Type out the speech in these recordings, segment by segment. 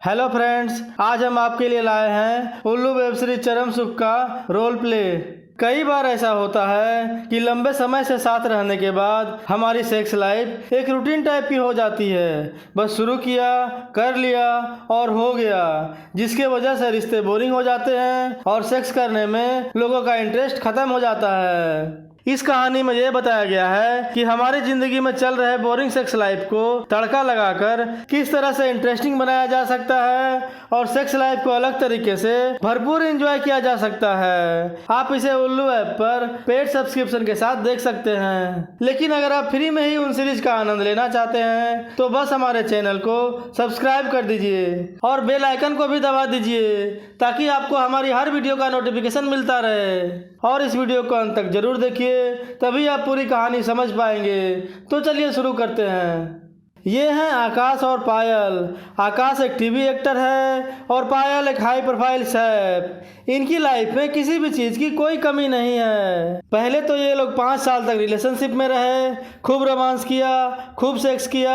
Hello friends, आज हम आपके लिए लाए हैं उल्लू वेब सीरीज चरम सुख का रोल प्ले। कई बार ऐसा होता है कि लंबे समय से साथ रहने के बाद हमारी सेक्स लाइफ एक रूटीन टाइप की हो जाती है। बस शुरू किया, कर लिया और हो गया, जिसके वजह से रिश्ते बोरिंग हो जाते हैं और सेक्स करने में लोगों का इंटरेस्ट खत्म हो जाता है। इस कहानी में यह बताया गया है कि हमारी जिंदगी में चल रहे बोरिंग सेक्स लाइफ को तड़का लगाकर किस तरह से इंटरेस्टिंग बनाया जा सकता है और सेक्स लाइफ को अलग तरीके से भरपूर एंजॉय किया जा सकता है। आप इसे उल्लू ऐप पर पेड सब्सक्रिप्शन के साथ देख सकते हैं, लेकिन अगर आप फ्री में ही उन सीरीज का आनंद लेना चाहते हैं तो बस हमारे चैनल को सब्सक्राइब कर दीजिए और बेल आइकन को भी दबा दीजिए ताकि आपको हमारी हर वीडियो का नोटिफिकेशन मिलता रहे। और इस वीडियो को अंत तक जरूर देखिए, तभी आप पूरी कहानी समझ पाएंगे। तो चलिए शुरू करते हैं। ये हैं आकाश और पायल। आकाश एक टीवी एक्टर है और पायल एक हाई प्रोफाइल शेफ। इनकी लाइफ में किसी भी चीज़ की कोई कमी नहीं है। पहले तो ये लोग 5 साल तक रिलेशनशिप में रहे, खूब रोमांस किया, खूब सेक्स किया,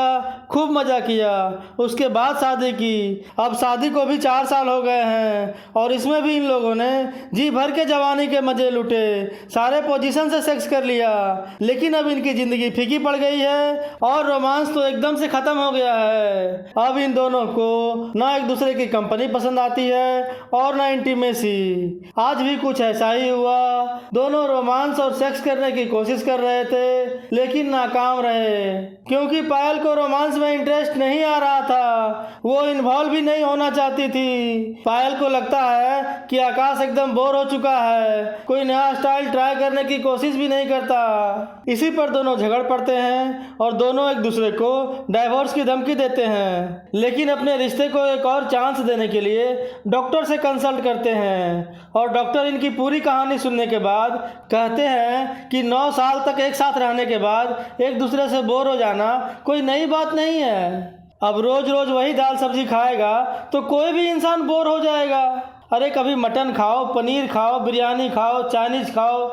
खूब मज़ा किया। उसके बाद शादी की। अब शादी को भी 4 साल हो गए हैं और इसमें भी इन लोगों ने जी भर के जवानी के मज़े लूटे, सारे पोजीशन से सेक्स कर लिया। लेकिन अब इनकी ज़िंदगी फीकी पड़ गई है और रोमांस तो एकदम से खत्म हो गया है। अब इन दोनों को ना एक दूसरे की कंपनी पसंद आती है और ना इंटीमेसी। आज भी कुछ ऐसा ही हुआ। दोनों रोमांस और सेक्स करने की कोशिश कर रहे थे लेकिन नाकाम रहे, क्योंकि पायल को रोमांस में इंटरेस्ट नहीं आ रहा था। वो इन्वॉल्व भी नहीं होना चाहती थी। पायल को लगता है कि आकाश एकदम बोर हो चुका है, कोई नया स्टाइल ट्राई करने की कोशिश भी नहीं करता। इसी पर दोनों झगड़ पड़ते हैं और दोनों एक दूसरे को डाइवोर्स की धमकी देते हैं, लेकिन अपने रिश्ते को एक और चांस देने के लिए डॉक्टर से कंसल्ट करते हैं। और डॉक्टर इनकी पूरी कहानी सुनने के बाद कहते हैं कि 9 साल तक एक साथ रहने के बाद एक दूसरे से बोर हो जाना कोई नई बात नहीं है। अब रोज रोज वही दाल सब्जी खाएगा तो कोई भी इंसान बोर हो जाएगा। अरे कभी मटन खाओ, पनीर खाओ, बिरयानी खाओ, चाइनीज खाओ,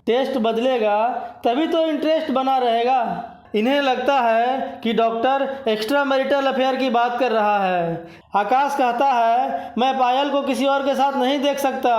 टेस्ट बदलेगा तभी तो इंटरेस्ट बना रहेगा। इन्हें लगता है कि डॉक्टर एक्स्ट्रा मैरिटल अफेयर की बात कर रहा है। आकाश कहता है मैं पायल को किसी और के साथ नहीं देख सकता,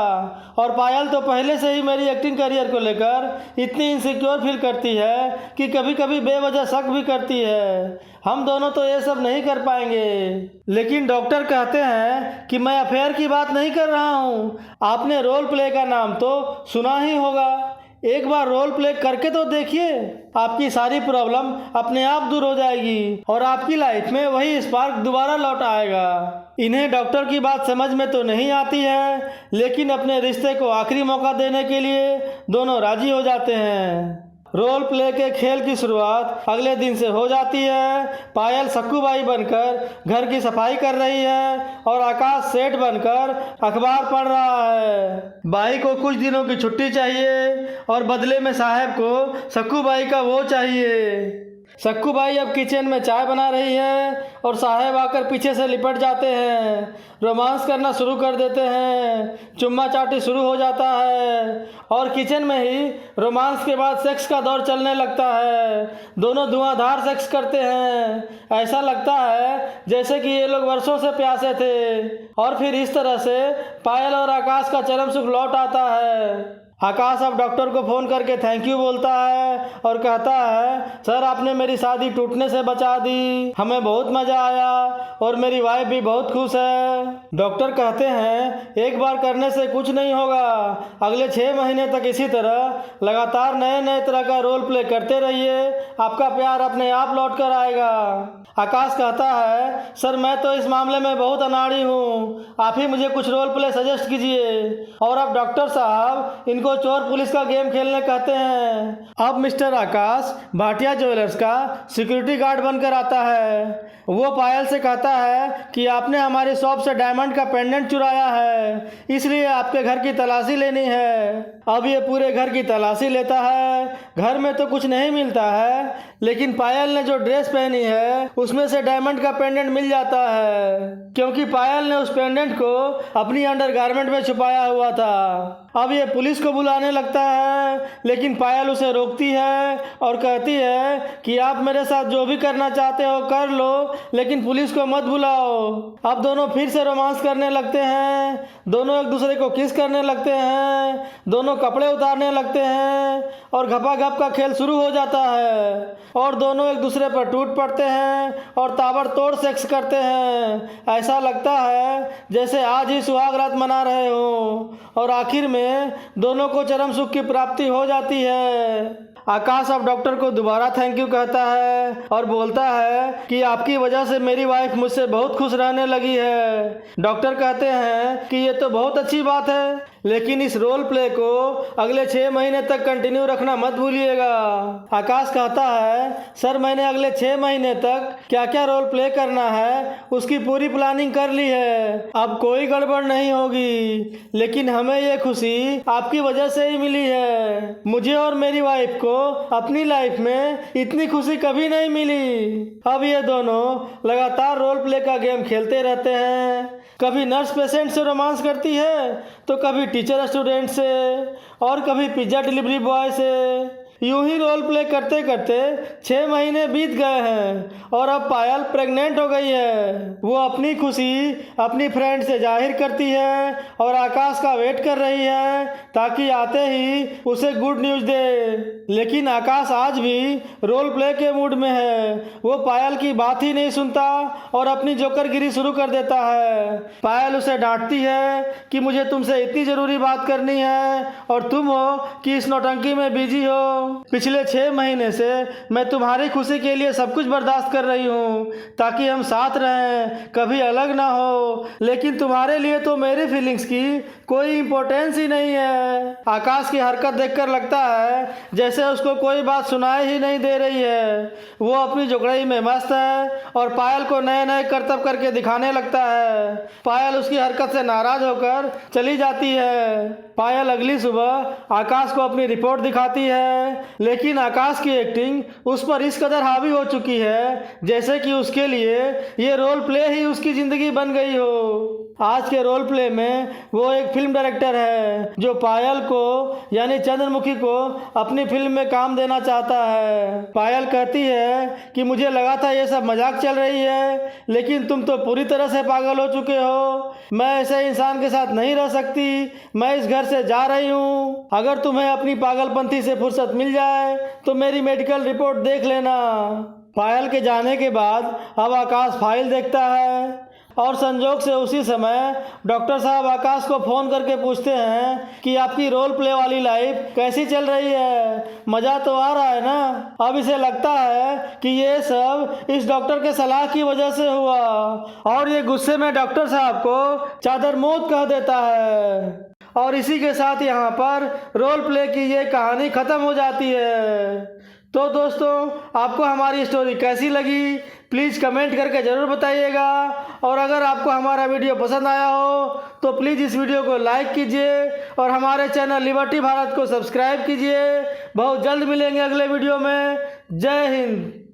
और पायल तो पहले से ही मेरी एक्टिंग करियर को लेकर इतनी इनसिक्योर फील करती है कि कभी कभी बेवजह शक भी करती है। हम दोनों तो ये सब नहीं कर पाएंगे। लेकिन डॉक्टर कहते हैं कि मैं अफेयर की बात नहीं कर रहा हूँ। आपने रोल प्ले का नाम तो सुना ही होगा। एक बार रोल प्ले करके तो देखिए, आपकी सारी प्रॉब्लम अपने आप दूर हो जाएगी और आपकी लाइफ में वही स्पार्क दोबारा लौट आएगा। इन्हें डॉक्टर की बात समझ में तो नहीं आती है, लेकिन अपने रिश्ते को आखिरी मौका देने के लिए दोनों राजी हो जाते हैं। रोल प्ले के खेल की शुरुआत अगले दिन से हो जाती है। पायल सक्कूबाई बनकर घर की सफाई कर रही है और आकाश सेठ बनकर अखबार पढ़ रहा है। बाई को कुछ दिनों की छुट्टी चाहिए और बदले में साहब को सक्कूबाई का वो चाहिए। सक्कूबाई अब किचन में चाय बना रही है और साहब आकर पीछे से लिपट जाते हैं, रोमांस करना शुरू कर देते हैं। चुम्मा चाटी शुरू हो जाता है और किचन में ही रोमांस के बाद सेक्स का दौर चलने लगता है। दोनों धुआंधार सेक्स करते हैं। ऐसा लगता है जैसे कि ये लोग वर्षों से प्यासे थे। और फिर इस तरह से पायल और आकाश का चरम सुख लौट आता है। आकाश अब डॉक्टर को फ़ोन करके थैंक यू बोलता है और कहता है सर आपने मेरी शादी टूटने से बचा दी, हमें बहुत मज़ा आया और मेरी वाइफ भी बहुत खुश है। डॉक्टर कहते हैं एक बार करने से कुछ नहीं होगा, अगले 6 महीने तक इसी तरह लगातार नए नए तरह का रोल प्ले करते रहिए, आपका प्यार अपने आप लौट कर आएगा। आकाश कहता है सर मैं तो इस मामले में बहुत अनाड़ी हूँ, आप ही मुझे कुछ रोल प्ले सजेस्ट कीजिए। और अब डॉक्टर साहब इनको चोर पुलिस का गेम खेलने कहते हैं। अब मिस्टर आकाश भाटिया ज्वेलर्स का सिक्योरिटी गार्ड बनकर आता है। वो पायल से कहता है कि आपने हमारी शॉप से डायमंड का पेंडेंट चुराया है, इसलिए आपके घर की तलाशी लेनी है। अब ये पूरे घर की तलाशी लेता है। घर में तो कुछ नहीं मिलता है, लेकिन पायल ने जो ड्रेस पहनी है उसमें से डायमंड का पेंडेंट मिल जाता है, क्योंकि पायल ने उस पेंडेंट को अपनी अंडरगारमेंट में छुपाया हुआ था। अब ये पुलिस को बुलाने लगता है, लेकिन पायल उसे रोकती है और कहती है कि आप मेरे साथ जो भी करना चाहते हो कर लो, लेकिन पुलिस को मत बुलाओ। अब दोनों फिर से रोमांस करने लगते हैं, दोनों एक दूसरे को किस करने लगते हैं, दोनों कपड़े उतारने लगते हैं और घपाघप का खेल शुरू हो जाता है और दोनों एक दूसरे पर टूट पड़ते हैं और ताबड़तोड़ सेक्स करते हैं। ऐसा लगता है जैसे आज ही सुहाग रात मना रहे हो और आखिर में दोनों को चरम सुख की प्राप्ति हो जाती है। आकाश अब डॉक्टर को दोबारा थैंक यू कहता है और बोलता है कि आपकी वजह से मेरी वाइफ मुझसे बहुत खुश रहने लगी है। डॉक्टर कहते हैं कि ये तो बहुत अच्छी बात है, लेकिन इस रोल प्ले को अगले 6 महीने तक कंटिन्यू रखना मत भूलिएगा। आकाश कहता है सर मैंने अगले 6 महीने तक क्या क्या रोल प्ले करना है उसकी पूरी प्लानिंग कर ली है, अब कोई गड़बड़ नहीं होगी। लेकिन हमें ये खुशी आपकी वजह से ही मिली है। मुझे और मेरी वाइफ को अपनी लाइफ में इतनी खुशी कभी नहीं मिली। अब ये दोनों लगातार रोल प्ले का गेम खेलते रहते हैं। कभी नर्स पेशेंट से रोमांस करती है तो कभी टीचर स्टूडेंट से और कभी पिज्ज़ा डिलीवरी बॉय से। यूं ही रोल प्ले करते करते 6 महीने बीत गए हैं और अब पायल प्रेग्नेंट हो गई है। वो अपनी खुशी अपनी फ्रेंड से जाहिर करती है और आकाश का वेट कर रही है ताकि आते ही उसे गुड न्यूज़ दे। लेकिन आकाश आज भी रोल प्ले के मूड में है। वो पायल की बात ही नहीं सुनता और अपनी जोकरगिरी शुरू कर देता है। पायल उसे डांटती है कि मुझे तुमसे इतनी ज़रूरी बात करनी है और तुम हो कि इस नौटंकी में बिजी हो। पिछले 6 महीने से मैं तुम्हारी खुशी के लिए सब कुछ बर्दाश्त कर रही हूँ ताकि हम साथ रहें, कभी अलग ना हो, लेकिन तुम्हारे लिए तो मेरी फीलिंग्स की कोई इम्पोर्टेंस ही नहीं है। आकाश की हरकत देखकर लगता है जैसे उसको कोई बात सुनाई ही नहीं दे रही है। वो अपनी जुगड़ई में मस्त है और पायल को नए नए करतब करके दिखाने लगता है। पायल उसकी हरकत से नाराज होकर चली जाती है। पायल अगली सुबह आकाश को अपनी रिपोर्ट दिखाती है, लेकिन आकाश की एक्टिंग उस पर इस कदर हावी हो चुकी है जैसे कि उसके लिए ये रोल प्ले ही उसकी जिंदगी बन गई हो। आज के रोल प्ले में वो एक फिल्म डायरेक्टर है जो पायल को यानी चंद्रमुखी को अपनी फिल्म में काम देना चाहता है। पायल कहती है कि मुझे लगा था ये सब मजाक चल रही है, लेकिन तुम तो पूरी तरह से पागल हो चुके हो। मैं ऐसे इंसान के साथ नहीं रह सकती, मैं इस घर से जा रही हूँ। अगर तुम्हें अपनी पागलपंथी से फुर्सत मिल जाए तो मेरी मेडिकल रिपोर्ट देख लेना। पायल के जाने के बाद अब आकाश फाइल देखता है और संजोग से उसी समय डॉक्टर साहब आकाश को फ़ोन करके पूछते हैं कि आपकी रोल प्ले वाली लाइफ कैसी चल रही है, मज़ा तो आ रहा है ना। अब इसे लगता है कि ये सब इस डॉक्टर के सलाह की वजह से हुआ और ये गुस्से में डॉक्टर साहब को चादर मौत कह देता है। और इसी के साथ यहाँ पर रोल प्ले की ये कहानी ख़त्म हो जाती है। तो दोस्तों आपको हमारी स्टोरी कैसी लगी प्लीज़ कमेंट करके ज़रूर बताइएगा और अगर आपको हमारा वीडियो पसंद आया हो तो प्लीज़ इस वीडियो को लाइक कीजिए और हमारे चैनल लिबर्टी भारत को सब्सक्राइब कीजिए। बहुत जल्द मिलेंगे अगले वीडियो में। जय हिंद।